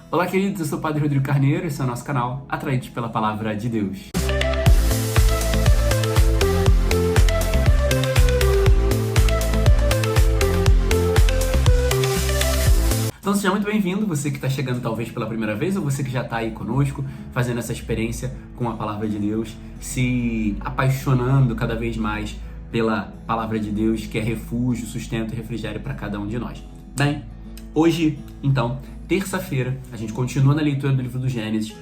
Olá, queridos, eu sou o Padre Rodrigo Carneiro, esse é o nosso canal Atraídos pela Palavra de Deus. Então seja muito bem-vindo, você que está chegando talvez pela primeira vez ou você que já está aí conosco, fazendo essa experiência com a Palavra de Deus, se apaixonando cada vez mais pela Palavra de Deus, que é refúgio, sustento e refrigério para cada um de nós. Bem, hoje, então, terça-feira, a gente continua na leitura do livro do Gênesis,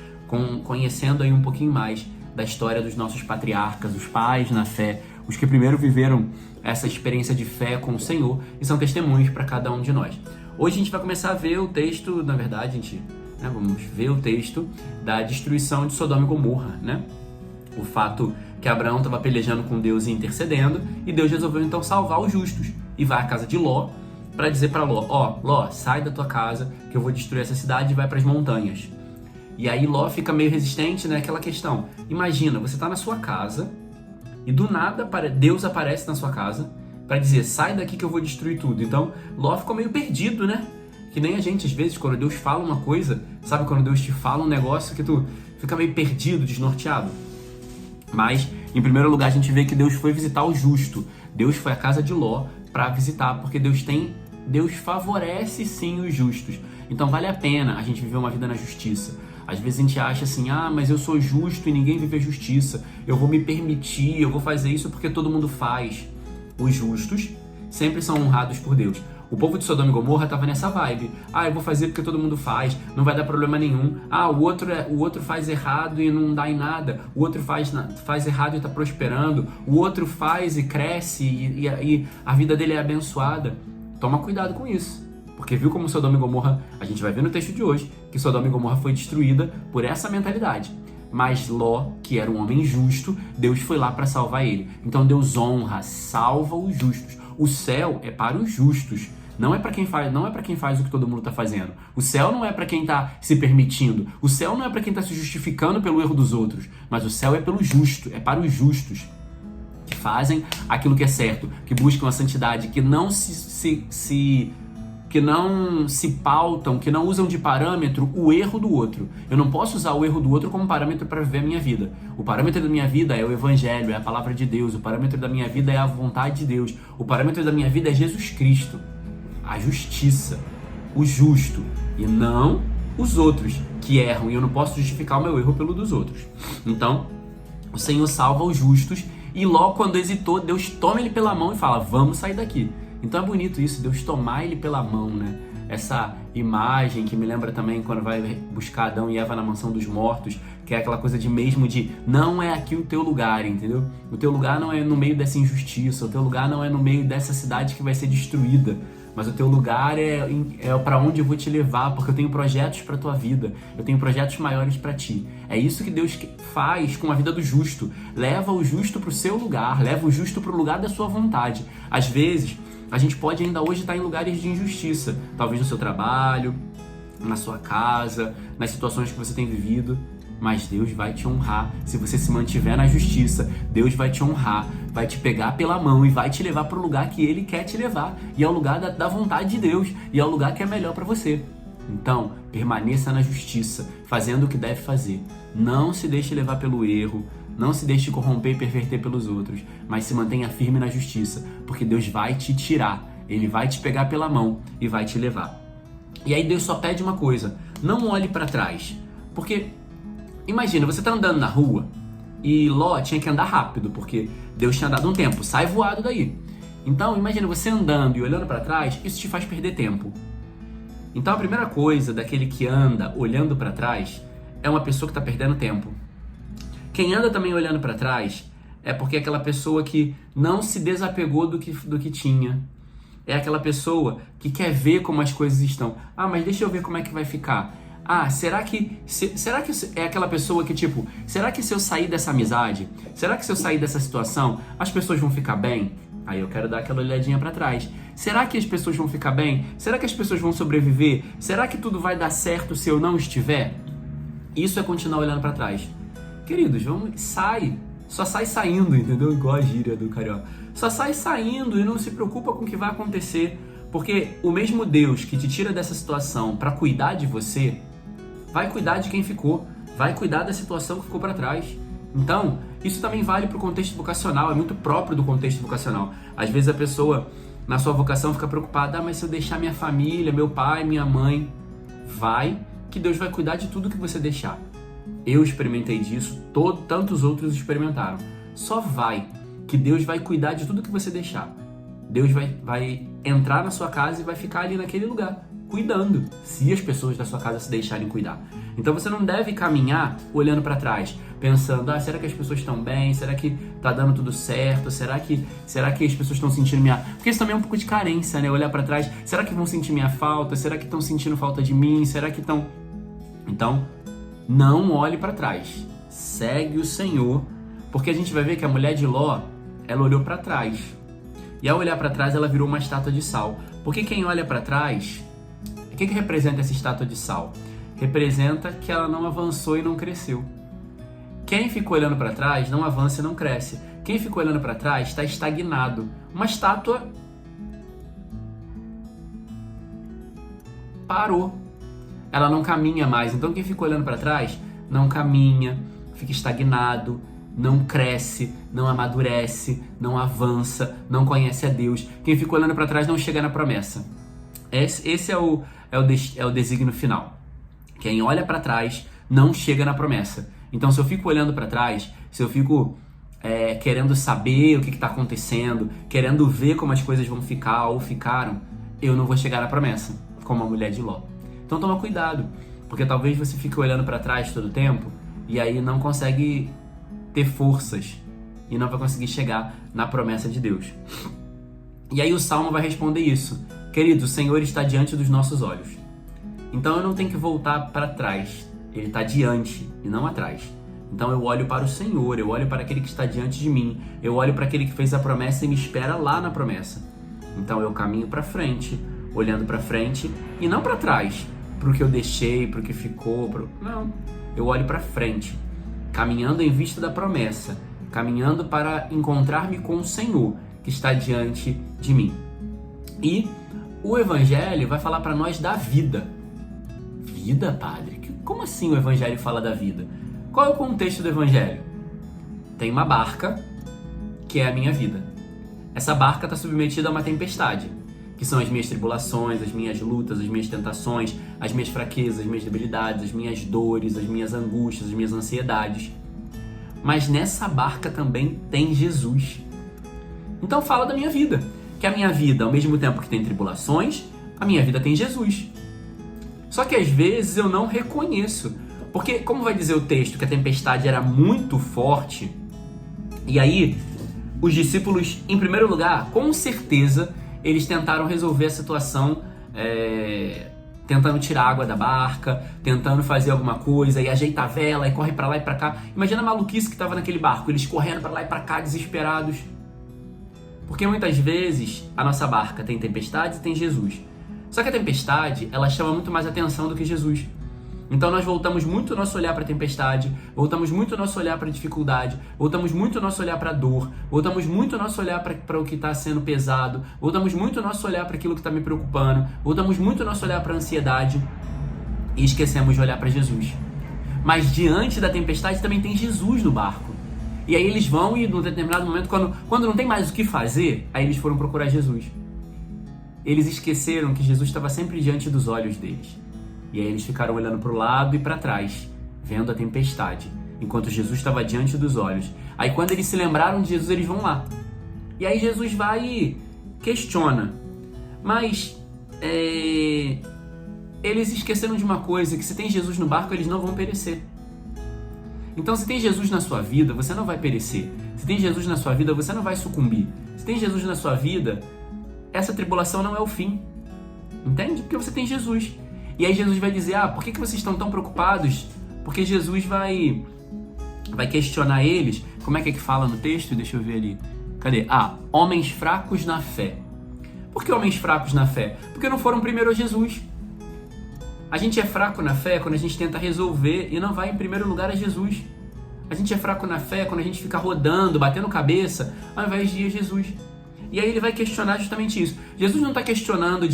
conhecendo aí um pouquinho mais da história dos nossos patriarcas, os pais na fé, os que primeiro viveram essa experiência de fé com o Senhor e são testemunhos para cada um de nós. Hoje a gente vai começar a ver o texto, na verdade, vamos ver o texto da destruição de Sodoma e Gomorra, O fato que Abraão estava pelejando com Deus e intercedendo, e Deus resolveu então salvar os justos. E vai à casa de Ló para dizer para Ló, Ló, sai da tua casa que eu vou destruir essa cidade e vai para as montanhas. E aí Ló fica meio resistente, aquela questão. Imagina, você está na sua casa e do nada Deus aparece na sua casa para dizer, sai daqui que eu vou destruir tudo. Então, Ló ficou meio perdido, Que nem a gente, às vezes, quando Deus fala uma coisa, sabe quando Deus te fala um negócio que tu fica meio perdido, desnorteado? Mas, em primeiro lugar, a gente vê que Deus foi visitar o justo. Deus foi à casa de Ló para visitar, porque Deus favorece sim os justos. Então, vale a pena a gente viver uma vida na justiça. Às vezes a gente acha assim, mas eu sou justo e ninguém vive a justiça. Eu vou me permitir, eu vou fazer isso porque todo mundo faz. Os justos sempre são honrados por Deus. O povo de Sodoma e Gomorra estava nessa vibe. Eu vou fazer porque todo mundo faz, não vai dar problema nenhum. O outro faz errado e não dá em nada. O outro faz errado e está prosperando. O outro faz e cresce e a vida dele é abençoada. Toma cuidado com isso. Porque viu como Sodoma e Gomorra, a gente vai ver no texto de hoje, que Sodoma e Gomorra foi destruída por essa mentalidade. Mas Ló, que era um homem justo, Deus foi lá para salvar ele. Então Deus honra, salva os justos. O céu é para os justos. Não é para quem faz o que todo mundo está fazendo. O céu não é para quem está se permitindo. O céu não é para quem está se justificando pelo erro dos outros. Mas o céu é pelo justo, é para os justos. Que fazem aquilo que é certo, que buscam a santidade, que não que não se pautam, que não usam de parâmetro o erro do outro. Eu não posso usar o erro do outro como parâmetro para viver a minha vida. O parâmetro da minha vida é o Evangelho, é a Palavra de Deus. O parâmetro da minha vida é a vontade de Deus. O parâmetro da minha vida é Jesus Cristo, a justiça, o justo, e não os outros que erram. E eu não posso justificar o meu erro pelo dos outros. Então, o Senhor salva os justos e logo quando hesitou, Deus toma ele pela mão e fala, vamos sair daqui. Então é bonito isso, Deus tomar ele pela mão, Essa imagem que me lembra também quando vai buscar Adão e Eva na mansão dos mortos, que é aquela coisa de não é aqui o teu lugar, entendeu? O teu lugar não é no meio dessa injustiça, o teu lugar não é no meio dessa cidade que vai ser destruída, mas o teu lugar é para onde eu vou te levar, porque eu tenho projetos para tua vida, eu tenho projetos maiores para ti. É isso que Deus faz com a vida do justo, leva o justo para o seu lugar, leva o justo para o lugar da sua vontade. Às vezes, a gente pode ainda hoje estar em lugares de injustiça, talvez no seu trabalho, na sua casa, nas situações que você tem vivido, mas Deus vai te honrar. Se você se mantiver na justiça, Deus vai te honrar, vai te pegar pela mão e vai te levar para o lugar que Ele quer te levar, e é o lugar da vontade de Deus, e é o lugar que é melhor para você. Então, permaneça na justiça, fazendo o que deve fazer. Não se deixe levar pelo erro, não se deixe corromper e perverter pelos outros, mas se mantenha firme na justiça, porque Deus vai te tirar, Ele vai te pegar pela mão e vai te levar. E aí Deus só pede uma coisa, não olhe para trás, porque imagina, você está andando na rua e Ló tinha que andar rápido, porque Deus tinha dado um tempo, sai voado daí. Então imagina você andando e olhando para trás, isso te faz perder tempo. Então a primeira coisa daquele que anda olhando para trás é uma pessoa que está perdendo tempo. Quem anda também olhando para trás é porque é aquela pessoa que não se desapegou do que tinha. É aquela pessoa que quer ver como as coisas estão. Mas deixa eu ver como é que vai ficar. Será que é aquela pessoa que será que se eu sair dessa amizade, será que se eu sair dessa situação, as pessoas vão ficar bem? Aí eu quero dar aquela olhadinha para trás. Será que as pessoas vão ficar bem? Será que as pessoas vão sobreviver? Será que tudo vai dar certo se eu não estiver? Isso é continuar olhando para trás. Queridos, só sai saindo, entendeu? Igual a gíria do carioca. Só sai saindo e não se preocupa com o que vai acontecer, porque o mesmo Deus que te tira dessa situação para cuidar de você, vai cuidar de quem ficou, vai cuidar da situação que ficou para trás. Então, isso também vale para o contexto vocacional, é muito próprio do contexto vocacional. Às vezes a pessoa, na sua vocação, fica preocupada, mas se eu deixar minha família, meu pai, minha mãe, vai, que Deus vai cuidar de tudo que você deixar. Eu experimentei disso, tantos outros experimentaram. Só vai, que Deus vai cuidar de tudo que você deixar. Deus vai entrar na sua casa e vai ficar ali naquele lugar, cuidando, se as pessoas da sua casa se deixarem cuidar. Então você não deve caminhar olhando para trás, pensando, será que as pessoas estão bem? Será que tá dando tudo certo? Será que as pessoas estão sentindo minha... Porque isso também é um pouco de carência, né? Olhar para trás, será que vão sentir minha falta? Será que estão sentindo falta de mim? Será que estão... Então, não olhe para trás. Segue o Senhor, porque a gente vai ver que a mulher de Ló, ela olhou para trás. E ao olhar para trás, ela virou uma estátua de sal. Porque quem olha para trás, o que representa essa estátua de sal? Representa que ela não avançou e não cresceu. Quem fica olhando para trás não avança e não cresce. Quem fica olhando para trás está estagnado. Uma estátua parou. Ela não caminha mais. Então quem fica olhando para trás não caminha, fica estagnado, não cresce, não amadurece, não avança, não conhece a Deus. Quem fica olhando para trás não chega na promessa. Esse é o desígnio final. Quem olha para trás não chega na promessa. Então, se eu fico olhando para trás, se eu fico querendo saber o que está acontecendo, querendo ver como as coisas vão ficar ou ficaram, eu não vou chegar na promessa, como a mulher de Ló. Então, toma cuidado, porque talvez você fique olhando para trás todo o tempo e aí não consegue ter forças e não vai conseguir chegar na promessa de Deus. E aí o Salmo vai responder isso. Querido, o Senhor está diante dos nossos olhos. Então eu não tenho que voltar para trás. Ele está diante e não atrás. Então eu olho para o Senhor, eu olho para aquele que está diante de mim, eu olho para aquele que fez a promessa e me espera lá na promessa. Então eu caminho para frente, olhando para frente e não para trás, para o que eu deixei, para o que ficou. Não, eu olho para frente, caminhando em vista da promessa, caminhando para encontrar-me com o Senhor que está diante de mim. E o Evangelho vai falar para nós da vida. Vida, padre? Como assim o Evangelho fala da vida? Qual é o contexto do Evangelho? Tem uma barca, que é a minha vida. Essa barca está submetida a uma tempestade, que são as minhas tribulações, as minhas lutas, as minhas tentações, as minhas fraquezas, as minhas debilidades, as minhas dores, as minhas angústias, as minhas ansiedades. Mas nessa barca também tem Jesus. Então fala da minha vida, que a minha vida, ao mesmo tempo que tem tribulações, a minha vida tem Jesus. Só que às vezes eu não reconheço, porque como vai dizer o texto que a tempestade era muito forte, e aí os discípulos, em primeiro lugar, com certeza, eles tentaram resolver a situação tentando tirar água da barca, tentando fazer alguma coisa, e ajeita a vela, e corre pra lá e pra cá. Imagina a maluquice que tava naquele barco, eles correndo pra lá e pra cá, desesperados. Porque muitas vezes a nossa barca tem tempestade e tem Jesus. Só que a tempestade, ela chama muito mais atenção do que Jesus. Então nós voltamos muito o nosso olhar para a tempestade, voltamos muito o nosso olhar para a dificuldade, voltamos muito o nosso olhar para a dor, voltamos muito o nosso olhar para o que está sendo pesado, voltamos muito o nosso olhar para aquilo que está me preocupando, voltamos muito o nosso olhar para a ansiedade e esquecemos de olhar para Jesus. Mas diante da tempestade também tem Jesus no barco. E aí eles vão e, num determinado momento, quando não tem mais o que fazer, aí eles foram procurar Jesus. Eles esqueceram que Jesus estava sempre diante dos olhos deles. E aí eles ficaram olhando para o lado e para trás, vendo a tempestade, enquanto Jesus estava diante dos olhos. Aí quando eles se lembraram de Jesus, eles vão lá. E aí Jesus vai e questiona. Mas eles esqueceram de uma coisa, que se tem Jesus no barco, eles não vão perecer. Então se tem Jesus na sua vida, você não vai perecer. Se tem Jesus na sua vida, você não vai sucumbir. Se tem Jesus na sua vida, essa tribulação não é o fim. Entende? Porque você tem Jesus. E aí Jesus vai dizer, por que vocês estão tão preocupados? Porque Jesus vai questionar eles. Como é que fala no texto? Deixa eu ver ali. Cadê? Homens fracos na fé. Por que homens fracos na fé? Porque não foram primeiro a Jesus. A gente é fraco na fé quando a gente tenta resolver e não vai em primeiro lugar a Jesus. A gente é fraco na fé quando a gente fica rodando, batendo cabeça, ao invés de ir a Jesus. E aí ele vai questionar justamente isso. Jesus não está questionando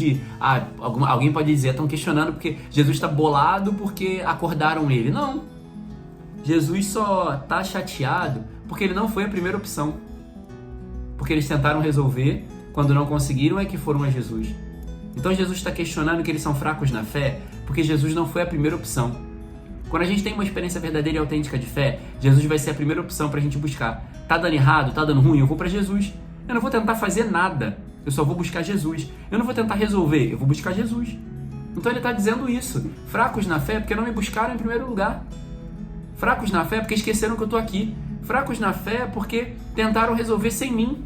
alguém pode dizer, estão questionando porque Jesus está bolado porque acordaram ele. Não. Jesus só está chateado porque ele não foi a primeira opção. Porque eles tentaram resolver, quando não conseguiram é que foram a Jesus. Então Jesus está questionando que eles são fracos na fé porque Jesus não foi a primeira opção. Quando a gente tem uma experiência verdadeira e autêntica de fé, Jesus vai ser a primeira opção para a gente buscar. Tá dando errado, tá dando ruim, eu vou para Jesus. Eu não vou tentar fazer nada, eu só vou buscar Jesus. Eu não vou tentar resolver, eu vou buscar Jesus. Então ele está dizendo isso. Fracos na fé porque não me buscaram em primeiro lugar. Fracos na fé porque esqueceram que eu estou aqui. Fracos na fé porque tentaram resolver sem mim.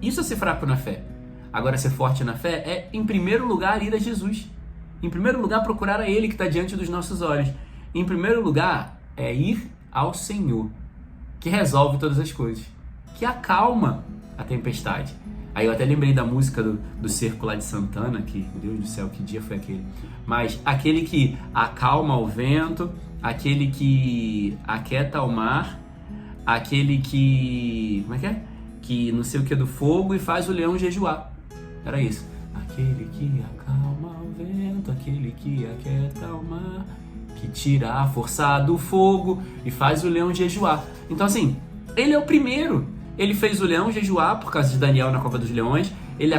Isso é ser fraco na fé. Agora, ser forte na fé é, em primeiro lugar, ir a Jesus. Em primeiro lugar, procurar a Ele que está diante dos nossos olhos. Em primeiro lugar, é ir ao Senhor, que resolve todas as coisas, que acalma a tempestade. Aí eu até lembrei da música do Cerco lá de Santana, que, meu Deus do céu, que dia foi aquele? Mas aquele que acalma o vento, aquele que aquieta o mar, aquele que... como é que é? Que não sei o que do fogo e faz o leão jejuar. Era isso. Aquele que acalma o vento, aquele que aquieta o mar, que tira a força do fogo e faz o leão jejuar. Então assim, ele é o primeiro. Ele fez o leão jejuar por causa de Daniel na cova dos leões. Ele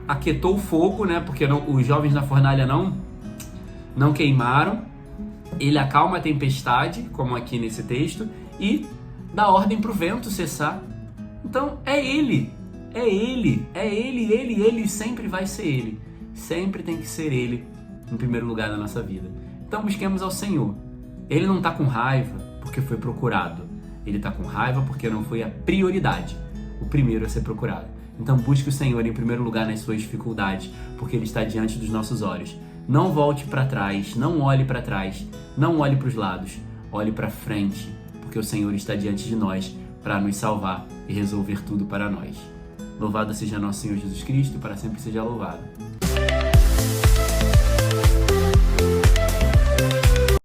aquietou o fogo, né? Porque os jovens na fornalha não queimaram. Ele acalma a tempestade, como aqui nesse texto, e dá ordem para o vento cessar. Então ele sempre vai ser ele. Sempre tem que ser ele em primeiro lugar na nossa vida. Então busquemos ao Senhor. Ele não está com raiva porque foi procurado. Ele está com raiva porque não foi a prioridade. O primeiro a ser procurado. Então busque o Senhor em primeiro lugar nas suas dificuldades, porque Ele está diante dos nossos olhos. Não volte para trás, não olhe para trás, não olhe para os lados, olhe para frente, porque o Senhor está diante de nós para nos salvar e resolver tudo para nós. Louvado seja nosso Senhor Jesus Cristo, para sempre seja louvado.